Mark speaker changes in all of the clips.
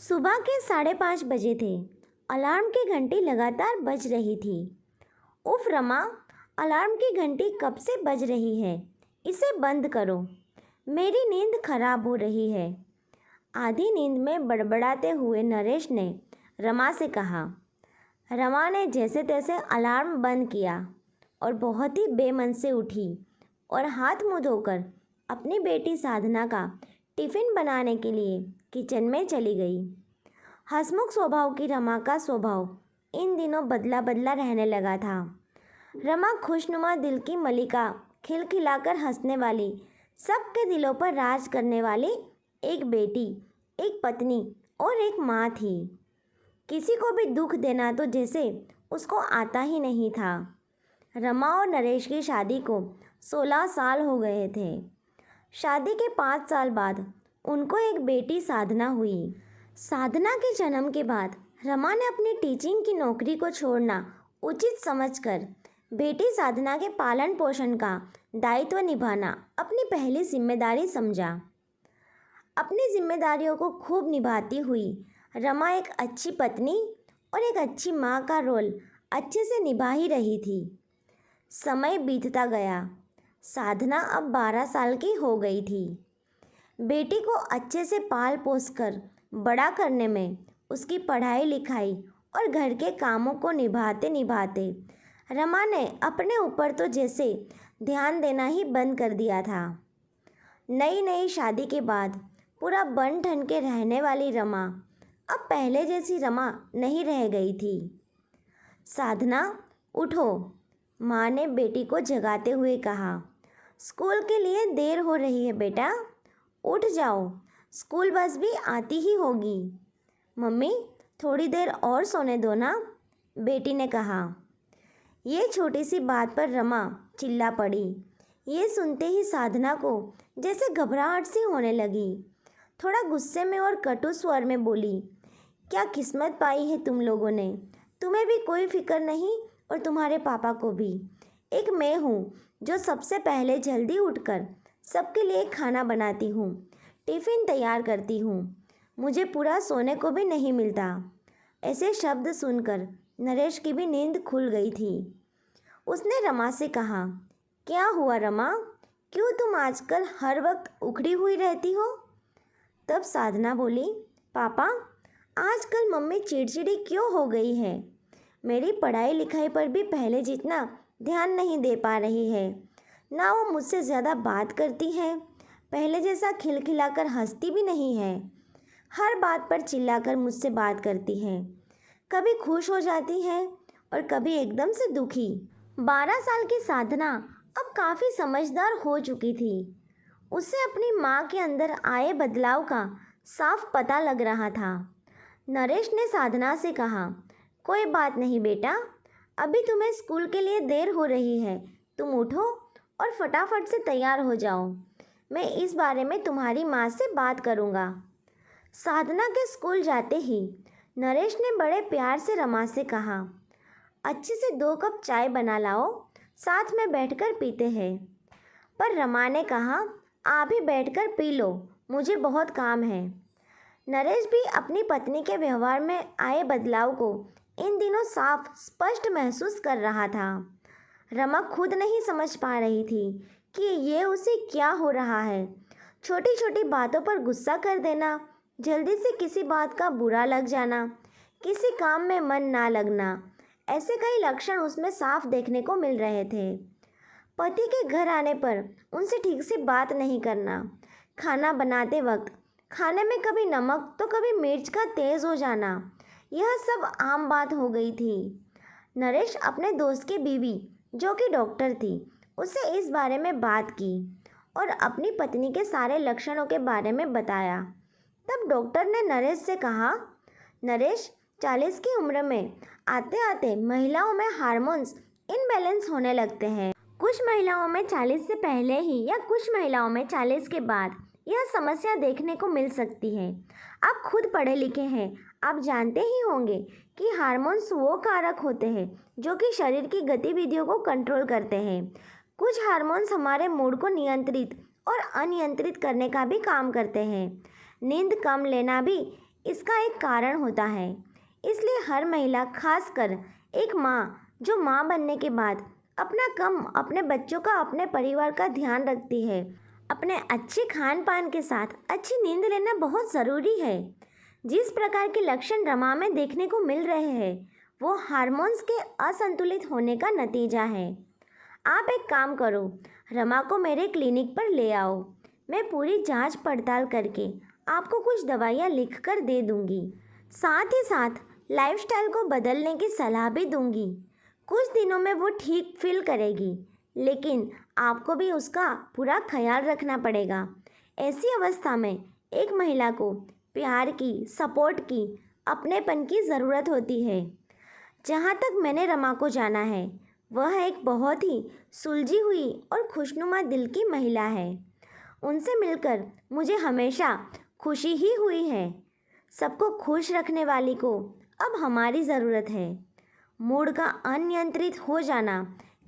Speaker 1: सुबह के 5:30 बजे थे। अलार्म की घंटी लगातार बज रही थी। उफ रमा, अलार्म की घंटी कब से बज रही है? इसे बंद करो। मेरी नींद खराब हो रही है। आधी नींद में बड़बड़ाते हुए नरेश ने रमा से कहा। रमा ने जैसे तैसे अलार्म बंद किया और बहुत ही बेमन से उठी और हाथ मुंह धोकर अपनी बेटी साधना का टिफ़िन बनाने के लिए किचन में चली गई। हंसमुख स्वभाव की रमा का स्वभाव इन दिनों बदला बदला रहने लगा था। रमा खुशनुमा दिल की मलिका, खिलखिलाकर हंसने वाली, सबके दिलों पर राज करने वाली एक बेटी, एक पत्नी और एक माँ थी। किसी को भी दुख देना तो जैसे उसको आता ही नहीं था। रमा और नरेश की शादी को 16 साल हो गए थे। शादी के 5 साल बाद उनको एक बेटी साधना हुई। साधना के जन्म के बाद रमा ने अपनी टीचिंग की नौकरी को छोड़ना उचित समझकर बेटी साधना के पालन पोषण का दायित्व निभाना अपनी पहली जिम्मेदारी समझा। अपनी जिम्मेदारियों को खूब निभाती हुई रमा एक अच्छी पत्नी और एक अच्छी माँ का रोल अच्छे से निभा ही रही थी। समय बीतता गया। साधना अब 12 साल की हो गई थी। बेटी को अच्छे से पाल पोस कर बड़ा करने में उसकी पढ़ाई लिखाई और घर के कामों को निभाते निभाते रमा ने अपने ऊपर तो जैसे ध्यान देना ही बंद कर दिया था। नई नई शादी के बाद पूरा बन ठन के रहने वाली रमा अब पहले जैसी रमा नहीं रह गई थी। साधना, उठो, माँ ने बेटी को जगाते हुए कहा। स्कूल के लिए देर हो रही है बेटा, उठ जाओ, स्कूल बस भी आती ही होगी। मम्मी, थोड़ी देर और सोने दो ना, बेटी ने कहा। ये छोटी सी बात पर रमा चिल्ला पड़ी। ये सुनते ही साधना को जैसे घबराहट सी होने लगी। थोड़ा गुस्से में और कटु स्वर में बोली, क्या किस्मत पाई है तुम लोगों ने, तुम्हें भी कोई फिक्र नहीं और तुम्हारे पापा को भी। एक मैं हूँ जो सबसे पहले जल्दी उठकर सबके लिए खाना बनाती हूँ, टिफ़िन तैयार करती हूँ, मुझे पूरा सोने को भी नहीं मिलता। ऐसे शब्द सुनकर नरेश की भी नींद खुल गई थी। उसने रमा से कहा, क्या हुआ रमा, क्यों तुम आजकल हर वक्त उखड़ी हुई रहती हो? तब साधना बोली, पापा, आजकल मम्मी चिड़चिड़ी क्यों हो गई है? मेरी पढ़ाई लिखाई पर भी पहले जितना ध्यान नहीं दे पा रही है, ना वो मुझसे ज़्यादा बात करती है, पहले जैसा खिलखिलाकर हंसती भी नहीं है, हर बात पर चिल्लाकर मुझसे बात करती है, कभी खुश हो जाती है और कभी एकदम से दुखी। 12 साल की साधना अब काफ़ी समझदार हो चुकी थी। उसे अपनी माँ के अंदर आए बदलाव का साफ पता लग रहा था। नरेश ने साधना से कहा, कोई बात नहीं बेटा, अभी तुम्हें स्कूल के लिए देर हो रही है, तुम उठो और फटाफट से तैयार हो जाओ, मैं इस बारे में तुम्हारी माँ से बात करूँगा। साधना के स्कूल जाते ही नरेश ने बड़े प्यार से रमा से कहा, अच्छे से 2 कप चाय बना लाओ, साथ में बैठकर पीते हैं। पर रमा ने कहा, आप ही बैठकर पी लो, मुझे बहुत काम है। नरेश भी अपनी पत्नी के व्यवहार में आए बदलाव को इन दिनों साफ स्पष्ट महसूस कर रहा था। रमा खुद नहीं समझ पा रही थी कि ये उसे क्या हो रहा है। छोटी छोटी बातों पर गुस्सा कर देना, जल्दी से किसी बात का बुरा लग जाना, किसी काम में मन ना लगना, ऐसे कई लक्षण उसमें साफ देखने को मिल रहे थे। पति के घर आने पर उनसे ठीक से बात नहीं करना, खाना बनाते वक्त खाने में कभी नमक तो कभी मिर्च का तेज़ हो जाना, यह सब आम बात हो गई थी। नरेश अपने दोस्त की बीवी, जो कि डॉक्टर थी, उससे इस बारे में बात की और अपनी पत्नी के सारे लक्षणों के बारे में बताया। तब डॉक्टर ने नरेश से कहा, नरेश, 40 की उम्र में आते आते महिलाओं में हार्मोन्स इनबैलेंस होने लगते हैं। कुछ महिलाओं में 40 से पहले ही या कुछ महिलाओं में 40 के बाद यह समस्या देखने को मिल सकती है। आप खुद पढ़े लिखे हैं, आप जानते ही होंगे कि हार्मोन्स वो कारक होते हैं जो कि शरीर की गतिविधियों को कंट्रोल करते हैं। कुछ हार्मोन्स हमारे मूड को नियंत्रित और अनियंत्रित करने का भी काम करते हैं। नींद कम लेना भी इसका एक कारण होता है। इसलिए हर महिला, खासकर एक माँ जो माँ बनने के बाद अपना कम अपने बच्चों का, अपने परिवार का ध्यान रखती है, अपने अच्छे खान पान के साथ अच्छी नींद लेना बहुत ज़रूरी है। जिस प्रकार के लक्षण रमा में देखने को मिल रहे हैं वो हार्मोन्स के असंतुलित होने का नतीजा है। आप एक काम करो, रमा को मेरे क्लिनिक पर ले आओ। मैं पूरी जांच पड़ताल करके आपको कुछ दवाइयाँ लिख कर दे दूँगी। साथ ही साथ लाइफस्टाइल को बदलने की सलाह भी दूँगी। कुछ दिनों में वो ठीक फील करेगी, लेकिन आपको भी उसका पूरा ख्याल रखना पड़ेगा। ऐसी अवस्था में एक महिला को प्यार की, सपोर्ट की, अपनेपन की ज़रूरत होती है। जहाँ तक मैंने रमा को जाना है, वह एक बहुत ही सुलझी हुई और खुशनुमा दिल की महिला है। उनसे मिलकर मुझे हमेशा खुशी ही हुई है। सबको खुश रखने वाली को अब हमारी ज़रूरत है। मूड का अनियंत्रित हो जाना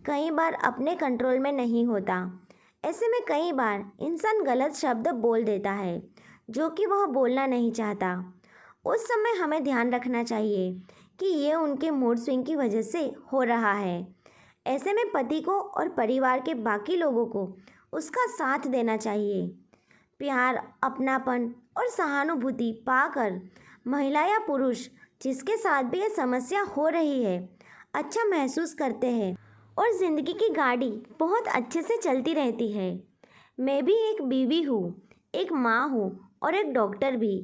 Speaker 1: कई बार अपने कंट्रोल में नहीं होता। ऐसे में कई बार इंसान गलत शब्द बोल देता है जो कि वह बोलना नहीं चाहता। उस समय हमें ध्यान रखना चाहिए कि ये उनके मूड स्विंग की वजह से हो रहा है। ऐसे में पति को और परिवार के बाकी लोगों को उसका साथ देना चाहिए। प्यार, अपनापन और सहानुभूति पाकर महिला या पुरुष जिसके साथ भी ये समस्या हो रही है अच्छा महसूस करते हैं और ज़िंदगी की गाड़ी बहुत अच्छे से चलती रहती है। मैं भी एक बीवी हूँ, एक माँ हूँ और एक डॉक्टर भी।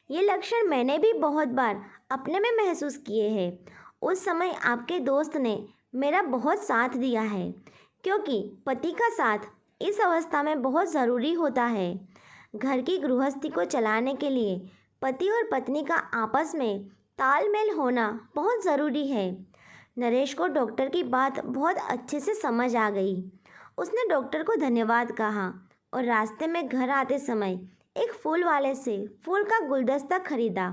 Speaker 1: ये लक्षण मैंने भी बहुत बार अपने में महसूस किए हैं। उस समय आपके दोस्त ने मेरा बहुत साथ दिया है, क्योंकि पति का साथ इस अवस्था में बहुत ज़रूरी होता है। घर की गृहस्थी को चलाने के लिए पति और पत्नी का आपस में तालमेल होना बहुत ज़रूरी है। नरेश को डॉक्टर की बात बहुत अच्छे से समझ आ गई। उसने डॉक्टर को धन्यवाद कहा और रास्ते में घर आते समय एक फूल वाले से फूल का गुलदस्ता खरीदा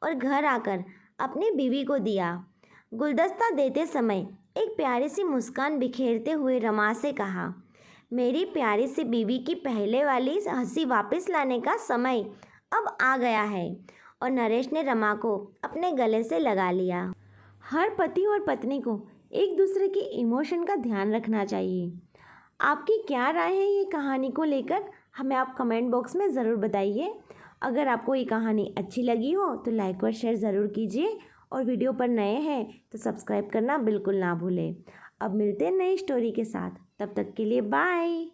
Speaker 1: और घर आकर अपनी बीवी को दिया। गुलदस्ता देते समय एक प्यारी सी मुस्कान बिखेरते हुए रमा से कहा, मेरी प्यारी सी बीवी की पहले वाली हंसी वापस लाने का समय अब आ गया है। और नरेश ने रमा को अपने गले से लगा लिया। हर पति और पत्नी को एक दूसरे के इमोशन का ध्यान रखना चाहिए। आपकी क्या राय है ये कहानी को लेकर, हमें आप कमेंट बॉक्स में ज़रूर बताइए। अगर आपको ये कहानी अच्छी लगी हो तो लाइक और शेयर ज़रूर कीजिए और वीडियो पर नए हैं तो सब्सक्राइब करना बिल्कुल ना भूलें। अब मिलते हैं नई स्टोरी के साथ, तब तक के लिए बाय।